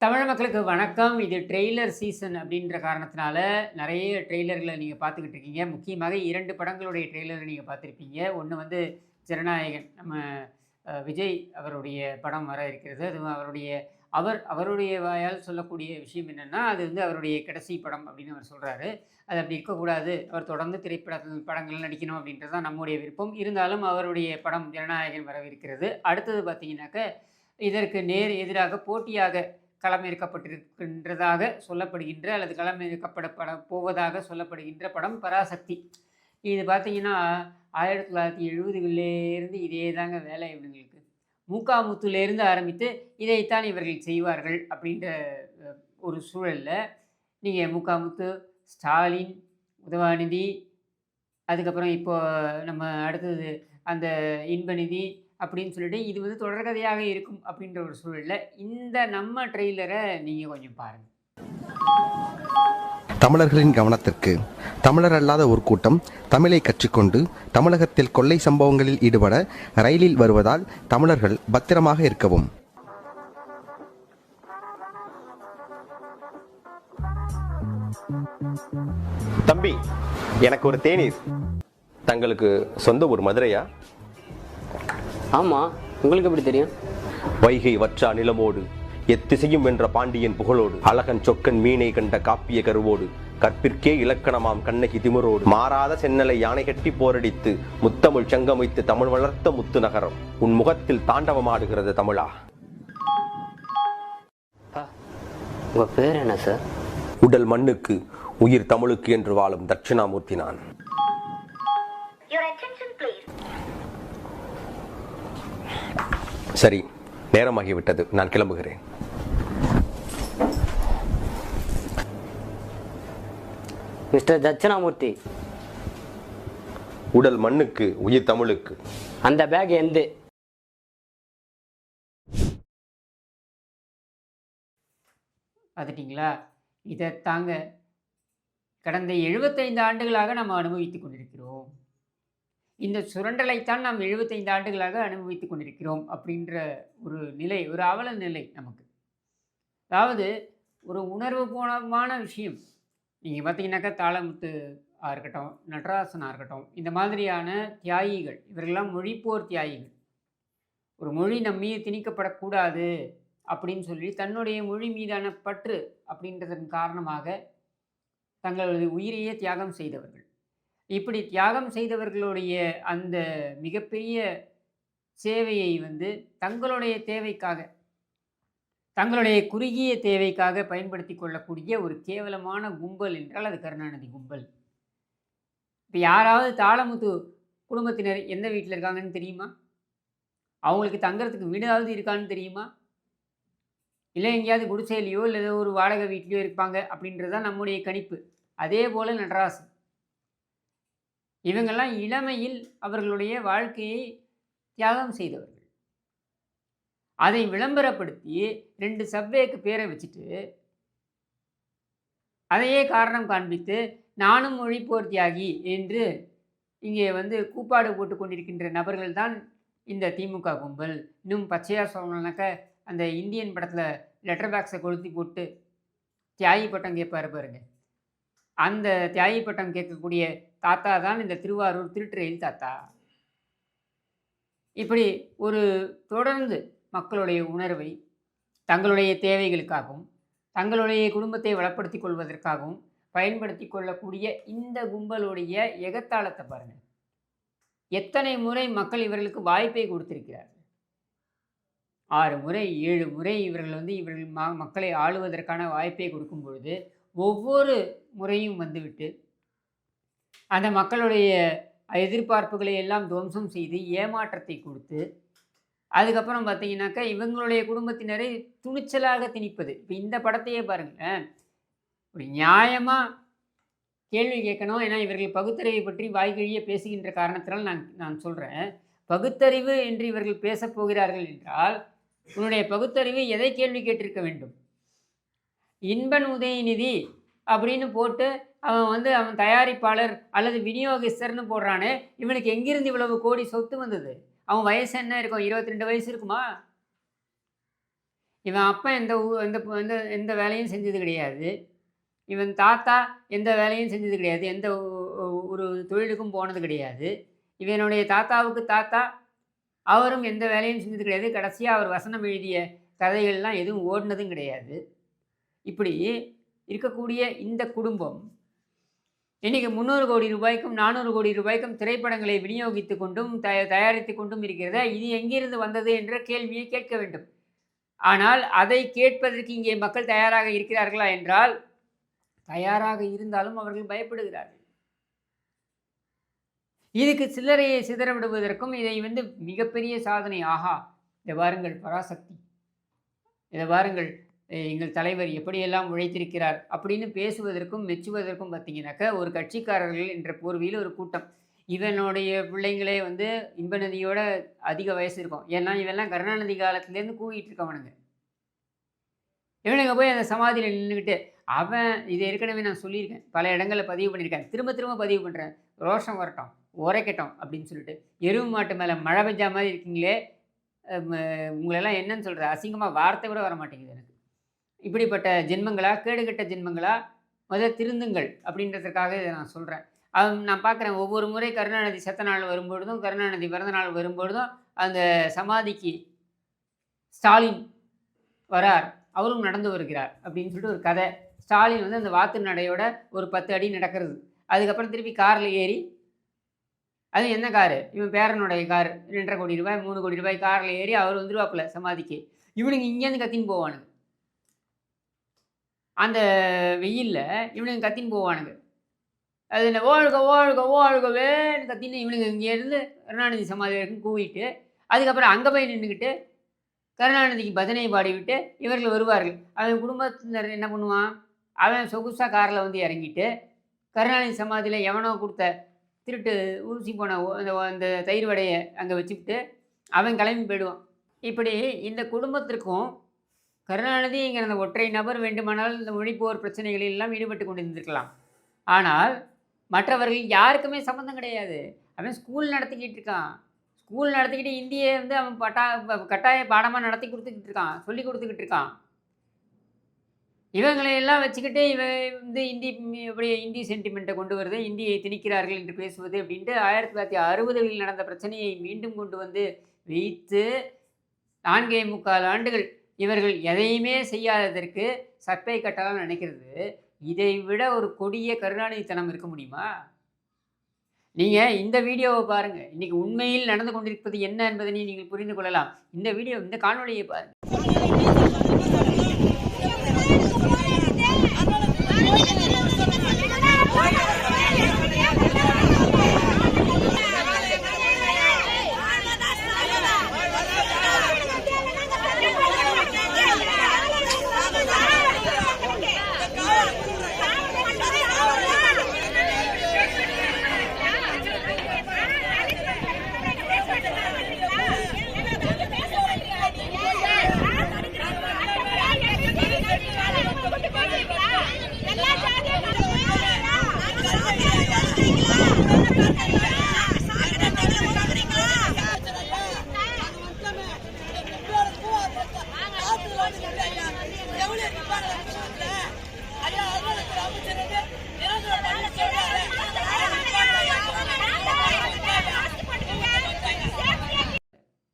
தமிழ் மக்களுக்கு வணக்கம். இது ட்ரெய்லர் சீசன் அப்படின்ற காரணத்தினால நிறைய ட்ரெய்லர்களை நீங்கள் பார்த்துக்கிட்டு இருக்கீங்க. முக்கியமாக 2 படங்களுடைய ட்ரெய்லரை நீங்கள் பார்த்துருப்பீங்க. ஒண்ணு வந்து ஜனநாயகன் நம்ம விஜய் அவருடைய படம் வர இருக்கிறது. அதுவும் அவருடைய வாயால் சொல்லக்கூடிய விஷயம் என்னென்னா, அது வந்து அவருடைய கடைசி படம் அப்படின்னு அவர் சொல்கிறாரு. அது அப்படி இருக்கக்கூடாது. அவர் தொடர்ந்து படங்கள் நடிக்கணும் அப்படின்றது தான் நம்முடைய விருப்பம். இருந்தாலும் அவருடைய படம் ஜனநாயகன் வரவிருக்கிறது. அடுத்தது பார்த்தீங்கன்னாக்க, இதற்கு நேர் எதிராக போட்டியாக களமிறக்கப்பட்டிருக்கின்றதாக சொல்லப்படுகின்ற அல்லது களமிறக்கப்பட போவதாக சொல்லப்படுகின்ற படம் பராசக்தி. இது பார்த்தீங்கன்னா 1970களிலேருந்து இதே தாங்க வேலை இவங்களுக்கு. முத்துலேருந்து ஆரம்பித்து இதைத்தான் இவர்கள் செய்வார்கள் அப்படின்ற ஒரு சூழலில் நீங்கள் முத்து, ஸ்டாலின், உதயநிதி, அதுக்கப்புறம் இப்போ நம்ம அடுத்தது அந்த இன்பநிதி அப்படின்னு சொல்லிட்டு இது வந்து தொடர்கதையாக இருக்கும் அப்படின்ற ஒரு சூழலில் இந்த நம்ம ட்ரெய்லரை நீங்கள் கொஞ்சம் பாருங்கள். தமிழர்களின் கவனத்திற்கு. தமிழர் அல்லாத ஒரு கூட்டம் தமிழை கற்றுக்கொண்டு தமிழகத்தில் கொள்ளை சம்பவங்களில் ஈடுபட ரயிலில் வருவதால் தமிழர்கள் பத்திரமாக இருக்கவும். தம்பி, எனக்கு ஒரு தேநீர். தங்களுக்கு சொந்த ஊர் மதுரையா? ஆமா, உங்களுக்கு எப்படி தெரியும்? வைகை வற்றா நிலமோடு எத்திசையும் வென்ற பாண்டியன் புகழோடு அழகன் சொக்கன் மீனை கண்ட காப்பிய கருவோடு கற்பிற்கே இலக்கணமாம் கண்ணகி திமிரோடு மாறாத சென்னலை யானை கட்டி போரடித்து முத்தமிழ் சங்கமித்து தமிழ் வளர்த்த முத்து நகரம் உன் முகத்தில் தாண்டவமாடுகிறது தமிழா. உங்க பேர் என்ன சார்? உடல் மண்ணுக்கு உயிர் தமிழுக்கு என்று வாழும் தட்சிணாமூர்த்தி நான். சரி, நேரமாகிவிட்டது, நான் கிளம்புகிறேன். மிஸ்டர் தட்சிணாமூர்த்தி, உடல் மண்ணுக்கு உயிர் தமிழுக்கு. அந்த பேக் எந்த? பார்த்துட்டிங்களா? இதை தாங்க கடந்த 75 ஆண்டுகளாக நம்ம அனுபவித்துக் கொண்டிருக்கிறோம். இந்த சுரண்டலைத்தான் நாம் 75 ஆண்டுகளாக அனுபவித்துக் கொண்டிருக்கிறோம் அப்படின்ற ஒரு நிலை, ஒரு அவல நிலை நமக்கு. அதாவது ஒரு உணர்வு பூர்வமான விஷயம். நீங்கள் பார்த்தீங்கன்னாக்கா தாளமுத்து இருக்கட்டும், நடராசனாக இருக்கட்டும், இந்த மாதிரியான தியாகிகள், இவர்களெல்லாம் மொழிப்போர் தியாகிகள். ஒரு மொழி நம் மீது திணிக்கப்படக்கூடாது அப்படின்னு சொல்லி தன்னுடைய மொழி மீதான பற்று அப்படின்றதன் காரணமாக தங்களது உயிரையே தியாகம் செய்தவர்கள். இப்படி தியாகம் செய்தவர்களுடைய அந்த மிகப்பெரிய சேவையை வந்து தங்களுடைய தேவைக்காக, தங்களுடைய குறுகிய தேவைக்காக பயன்படுத்தி கொள்ளக்கூடிய ஒரு கேவலமான கும்பல் என்றால் அது கருணாநிதி கும்பல். இப்போ யாராவது தாளமுத்து குடும்பத்தினர் எந்த வீட்டில் இருக்காங்கன்னு தெரியுமா? அவங்களுக்கு தங்குறதுக்கு வீடாவது இருக்கான்னு தெரியுமா? இல்லை எங்கேயாவது குடிசையிலையோ இல்லை ஏதோ ஒரு வாடகை வீட்லையோ இருப்பாங்க அப்படின்றது தான் நம்முடைய கணிப்பு. அதே போல் நடராசன், இவங்கெல்லாம் இளமையில் அவர்களுடைய வாழ்க்கையை தியாகம் செய்தவர்கள். அதை விளம்பரப்படுத்தி 2 சப்வேக்கு பேரை வச்சுட்டு அதையே காரணம் காண்பித்து நானும் மொழிப்போர் தியாகி என்று இங்கே வந்து கூப்பாடு போட்டு கொண்டிருக்கின்ற நபர்கள் தான் இந்த திமுக கும்பல். இன்னும் பச்சையாக சொல்லணும்னாக்க அந்த இந்தியன் படத்தில் லெட்டர் பாக்ஸை கொளுத்தி போட்டு தியாகி பட்டம் கேட்பாரு பாருங்க, அந்த தியாகி பட்டம் கேட்கக்கூடிய தாத்தா தான் இந்த திருவாரூர் திருட்டுறையில் தாத்தா. இப்படி ஒரு தொடர்ந்து மக்களுடைய உணர்வை தங்களுடைய தேவைகளுக்காகவும் தங்களுடைய குடும்பத்தை வளப்படுத்தி கொள்வதற்காகவும் பயன்படுத்தி கொள்ளக்கூடிய இந்த கும்பலுடைய எகத்தாளத்தை பாருங்கள். எத்தனை முறை மக்கள் இவர்களுக்கு வாய்ப்பை கொடுத்திருக்கிறார்கள்? 6 முறை 7 முறை இவர்கள் வந்து மக்களை ஆளுவதற்கான வாய்ப்பை கொடுக்கும் பொழுது ஒவ்வொரு முறையும் வந்துவிட்டு அந்த மக்களுடைய எதிர்பார்ப்புகளை எல்லாம் துவம்சம் செய்து ஏமாற்றத்தை கொடுத்து அதுக்கப்புறம் பார்த்தீங்கன்னாக்கா இவங்களுடைய குடும்பத்தினரை துணிச்சலாக திணிப்பது. இப்போ இந்த படத்தையே பாருங்களேன், ஒரு நியாயமாக கேள்வி கேட்கணும். ஏன்னா இவர்கள் பகுத்தறிவை பற்றி வாய்கழிய பேசுகின்ற காரணத்தினால் நான் சொல்கிறேன், பகுத்தறிவு என்று இவர்கள் பேசப் போகிறார்கள் என்றால் உன்னுடைய பகுத்தறிவு எதை கேள்வி கேட்டிருக்க வேண்டும்? இன்பன் உதயநிதி அப்படின்னு போட்டு அவன் தயாரிப்பாளர் அல்லது விநியோகஸ்தர்னு போடுறானே, இவனுக்கு எங்கிருந்து இவ்வளவு கோடி சொத்து வந்தது? அவன் வயசு என்ன இருக்கும்? 22 வயசு இருக்குமா? இவன் அப்பா எந்த எந்த வேலையும் செஞ்சது கிடையாது. இவன் தாத்தா எந்த வேலையும் செஞ்சது கிடையாது. எந்த ஒரு தொழிலுக்கும் போனது கிடையாது. இவனுடைய தாத்தாவுக்கு தாத்தா அவரும் எந்த வேலையும் செஞ்சது கிடையாது. கடைசியா அவர் வசனம் எழுதிய கதைகள்லாம் எதுவும் ஓடுனதும் கிடையாது. இப்படி இருக்கக்கூடிய இந்த குடும்பம் இன்னைக்கு 300 கோடி ரூபாய்க்கும் 400 கோடி ரூபாய்க்கும் திரைப்படங்களை விநியோகித்துக் கொண்டும் தயாரித்துக் கொண்டும் இருக்கிறதா? இது எங்கிருந்து வந்தது என்ற கேள்வியை கேட்க வேண்டும். ஆனால் அதை கேட்பதற்கு இங்கே மக்கள் தயாராக இருக்கிறார்களா என்றால், தயாராக இருந்தாலும் அவர்கள் பயப்படுகிறார்கள். இதுக்கு சில்லறையை சிதற விடுவதற்கும் இதை மிகப்பெரிய சாதனை, ஆஹா இதை பாருங்கள் பராசக்தி, இதை பாருங்கள் எங்கள் தலைவர் எப்படியெல்லாம் உழைத்திருக்கிறார் அப்படின்னு பேசுவதற்கும் மெச்சுவதற்கும் பார்த்தீங்கன்னாக்கா ஒரு கட்சிக்காரர்கள் என்ற போர்வையில் ஒரு கூட்டம். இவனுடைய பிள்ளைங்களே இன்ப நதியோட அதிக வயசு இருக்கும். ஏன்னா இவெல்லாம் கருணாநிதி காலத்துலேருந்து கூவிட்டு இருக்கவனுங்க. இவனுங்க போய் அந்த சமாதியில் நின்றுக்கிட்டு அவன் இதை ஏற்கனவே நான் சொல்லியிருக்கேன், பல இடங்களில் பதிவு பண்ணியிருக்கேன், திரும்ப திரும்ப பதிவு பண்ணுறேன். ரோஷம் வரட்டும் உரைக்கட்டும் அப்படின்னு சொல்லிட்டு, எருவு மாட்டு மேலே மழை பெஞ்சா மாதிரி இருக்கீங்களே, உங்களெல்லாம் என்னன்னு சொல்கிறது, அசிங்கமாக வார்த்தை கூட வர மாட்டேங்குது எனக்கு. இப்படிப்பட்ட ஜென்மங்களா, கேடுகட்ட ஜென்மங்களா, முதல் திருந்துங்கள் அப்படின்றதுக்காக இதை நான் சொல்கிறேன். நான் பார்க்குறேன் ஒவ்வொரு முறை கருணாநிதி செத்த நாள் வரும்பொழுதும் கருணாநிதி பிறந்த நாள் வரும்பொழுதும் அந்த சமாதிக்கு ஸ்டாலின் வரார், அவரும் நடந்து வருகிறார் அப்படின்னு சொல்லிட்டு ஒரு கதை. ஸ்டாலின் அந்த வாத்து நடையோட ஒரு 10 அடி நடக்கிறது. அதுக்கப்புறம் திருப்பி காரில் ஏறி, அது என்ன காரு, இவன் பேரனுடைய கார், 2.5 கோடி ரூபாய் 3 கோடி ரூபாய் காரில் ஏறி அவர் வந்துருவாப்புல சமாதிக்கு. இவனுங்க இங்கேருந்து கத்தின்னு போவானுங்க, அந்த வெயிலில் இவனுங்க கத்தின்னு போவானுங்க. அது என்ன வாழ்க வாழ்க வாழ்கவேன்னு கத்தின்னு இவனுங்க இங்கேருந்து கருணாநிதி சமாதி வரைக்கும் கூவிட்டு, அதுக்கப்புறம் அங்கே போய் நின்றுக்கிட்டு கருணாநிதிக்கு பஜனை பாடிவிட்டு இவர்கள் வருவார்கள். அவன் குடும்பத்தினர் என்ன பண்ணுவான், அவன் சொகுசாக காரில் இறங்கிட்டு கருணாநிதி சமாதியில் எவனோ கொடுத்த திருட்டு ஊசி போன அந்த தயிர் வடையை அங்கே வச்சுக்கிட்டு அவன் கிளம்பி போயிடுவான். இப்படி இந்த குடும்பத்திற்கும் கருணாநிதிங்கிற அந்த ஒற்றை நபர் வேண்டுமானால் இந்த மொழிப்போர் பிரச்சனைகளில் எல்லாம் ஈடுபட்டு கொண்டு இருந்திருக்கலாம். ஆனால் மற்றவர்கள் யாருக்குமே சம்மந்தம் கிடையாது. அவன் ஸ்கூல் நடத்திக்கிட்டு இருக்கான். ஸ்கூல் நடத்திக்கிட்டு இந்தியை அவன் கட்டாய பாடமாக நடத்தி கொடுத்துக்கிட்டு இருக்கான், சொல்லி கொடுத்துக்கிட்டு இருக்கான். இவங்களையெல்லாம் வச்சுக்கிட்டு இவன் இந்தி எப்படி இந்தி சென்டிமெண்ட்டை கொண்டு வருது, இந்தியை திணிக்கிறார்கள் என்று பேசுவது அப்படின்ட்டு 1960களில் நடந்த பிரச்சனையை மீண்டும் கொண்டு வைத்து 4.25 ஆண்டுகள் இவர்கள் எதையுமே செய்யாததற்கு சப்பை கட்டலாம் நினைக்கிறது. இதை விட ஒரு கொடிய கருணாநிதித்தனம் இருக்க முடியுமா? நீங்கள் இந்த வீடியோவை பாருங்கள். இன்றைக்கி உண்மையில் நடந்து கொண்டிருப்பது என்ன என்பதனை நீங்கள் புரிந்து கொள்ளலாம். இந்த காணொளியை பாருங்கள்.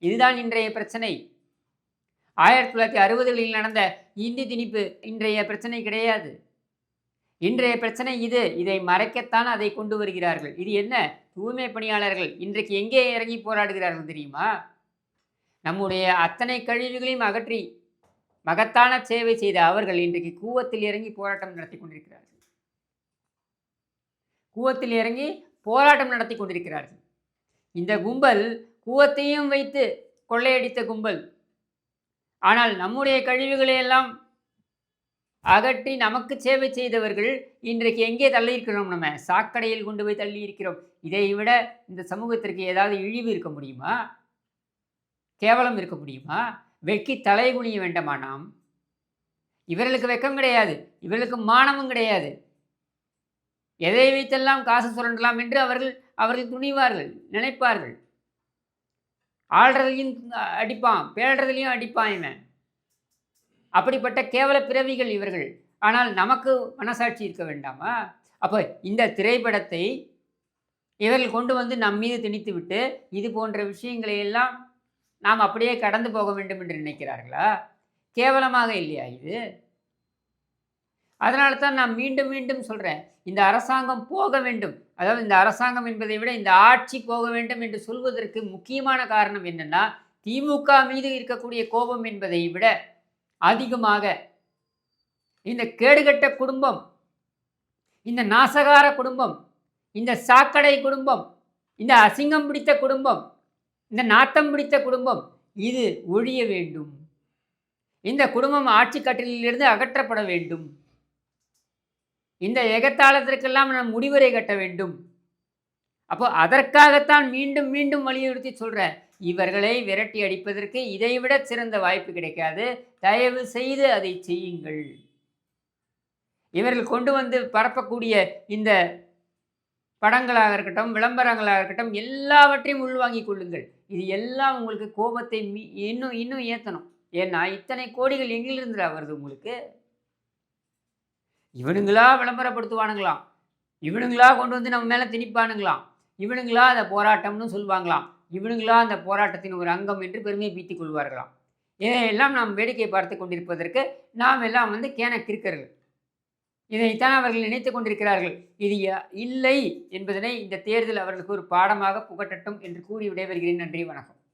இதுதான் இன்றைய பிரச்சனை. 1960களில் நடந்த இந்தி திணிப்பு இன்றைய பிரச்சனை கிடையாது. இன்றைய பிரச்சனை இதை மறைக்கத்தான் அதை கொண்டு வருகிறார்கள். இது என்ன, தூய்மை பணியாளர்கள் இன்றைக்கு எங்கே இறங்கி போராடுகிறார்கள் தெரியுமா? நம்முடைய அத்தனை கழிவுகளையும் அகற்றி மகத்தான சேவை செய்த அவர்கள் இன்றைக்கு கூவத்தில் இறங்கி போராட்டம் நடத்தி கொண்டிருக்கிறார்கள். கூவத்தில் இறங்கி போராட்டம் நடத்தி கொண்டிருக்கிறார்கள். இந்த கும்பல் கூவத்தையும் வைத்து கொள்ளையடித்த கும்பல். ஆனால் நம்முடைய கழிவுகளை எல்லாம் அகற்றி நமக்கு சேவை செய்தவர்கள் இன்றைக்கு எங்கே தள்ளி இருக்கிறோம்? நம்ம சாக்கடையில் கொண்டு போய் தள்ளி இருக்கிறோம். இதை விட இந்த சமூகத்திற்கு ஏதாவது இழிவு இருக்க முடியுமா? கேவலம் இருக்க முடியுமா? வெட்கி தலை குனிய வேண்டாமா நாம்? இவர்களுக்கு வெக்கம் கிடையாது, இவர்களுக்கு மானமும் கிடையாது. எதை வைத்தெல்லாம் காசு சுரண்டலாம் என்று அவர்கள் துணிவார்கள், நினைப்பார்கள். ஆள்றதுலையும் அடிப்பான், பேடுறதுலையும் அடிப்பான். இவன் அப்படிப்பட்ட கேவல பிறவிகள் இவர்கள். ஆனால் நமக்கு மனசாட்சி இருக்க வேண்டாமா? அப்போ இந்த திரைப்படத்தை இவர்கள் கொண்டு வந்து நம் மீது திணித்துவிட்டு, இது போன்ற விஷயங்களை எல்லாம் நாம் அப்படியே கடந்து போக வேண்டும் என்று நினைக்கிறார்களா? கேவலமாக இல்லையா இது? அதனால தான் நான் மீண்டும் மீண்டும் சொல்றேன். இந்த அரசாங்கம் போக வேண்டும். அதாவது இந்த அரசாங்கம் என்பதை விட இந்த ஆட்சி போக வேண்டும் என்று சொல்வதற்கு முக்கியமான காரணம் என்னன்னா, திமுக மீது இருக்கக்கூடிய கோபம் என்பதை விட அதிகமாக இந்த கேடுகெட்ட குடும்பம், இந்த நாசகார குடும்பம், இந்த சாக்கடை குடும்பம், இந்த அசிங்கம் பிடித்த குடும்பம், இந்த நாத்தம் பிடித்த குடும்பம், இது ஒழிய வேண்டும். இந்த குடும்பம் ஆட்சி கட்டிலிலிருந்து அகற்றப்பட வேண்டும். இந்த எகத்தாளத்திற்கெல்லாம் நாம் முடிவுரை கட்ட வேண்டும். அப்போ அதற்காகத்தான் மீண்டும் மீண்டும் வலியுறுத்தி சொல்கிறேன். இவர்களை விரட்டி அடிப்பதற்கு இதைவிட சிறந்த வாய்ப்பு கிடைக்காது. தயவு செய்து அதை செய்யுங்கள். இவர்கள் கொண்டு வந்து பரப்பக்கூடிய இந்த படங்களாக இருக்கட்டும், விளம்பரங்களாக இருக்கட்டும், எல்லாவற்றையும் உள்வாங்கிக் கொள்ளுங்கள். இது எல்லாம் உங்களுக்கு கோபத்தை இன்னும் இன்னும் ஏற்றணும். ஏன்னா இத்தனை கோடிகள் எங்கிலிருந்து வருது உங்களுக்கு? இவனுங்களா விளம்பரப்படுத்துவானுங்களாம், இவனுங்களா கொண்டு வந்து நம்ம மேலே திணிப்பானுங்களாம், இவனுங்களா அதை போராட்டம்னு சொல்லுவாங்களாம், இவனுங்களா அந்த போராட்டத்தின் ஒரு அங்கம் என்று பெருமையை பீத்திக் கொள்வார்களாம். இதையெல்லாம் நாம் வேடிக்கை பார்த்து கொண்டிருப்பதற்கு நாம் எல்லாம் கேன கிறுக்கர்கள். இதைத்தான் அவர்கள் நினைத்து கொண்டிருக்கிறார்கள். இது இல்லை என்பதனை இந்த தேர்தல் அவர்களுக்கு ஒரு பாடமாக புகட்டட்டும் என்று கூறி விடைபெறுகிறேன். நன்றி, வணக்கம்.